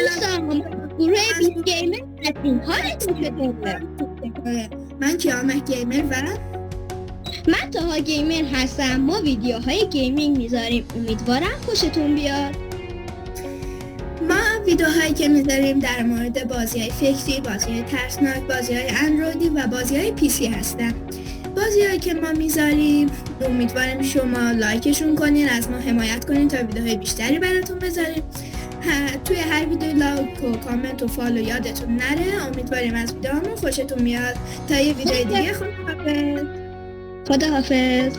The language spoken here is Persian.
دوستان گروه بیت گیمر هستیم. حالتون چطوره؟ من کیامک گیمر و من تاها گیمر هستم. ما ویدیوهای گیمینگ میذاریم. امیدوارم خوشتون بیاد. ما ویدیوهایی که میذاریم در مورد بازی‌های فکری، بازی‌های ترسناک، بازی‌های اندرویدی و بازی‌های پیسی هستن. بازی‌هایی که ما میذاریم امیدوارم شما لایکشون کنین، از ما حمایت کنین تا ویدیوهای بیشتری براتون بذاریم. توی هر ویدیو لایک و کامنت و فالو یادتون نره. امیدواریم از ویدیوهامون خوشتون میاد. تا یه ویدیو دیگه خداحافظ. خداحافظ.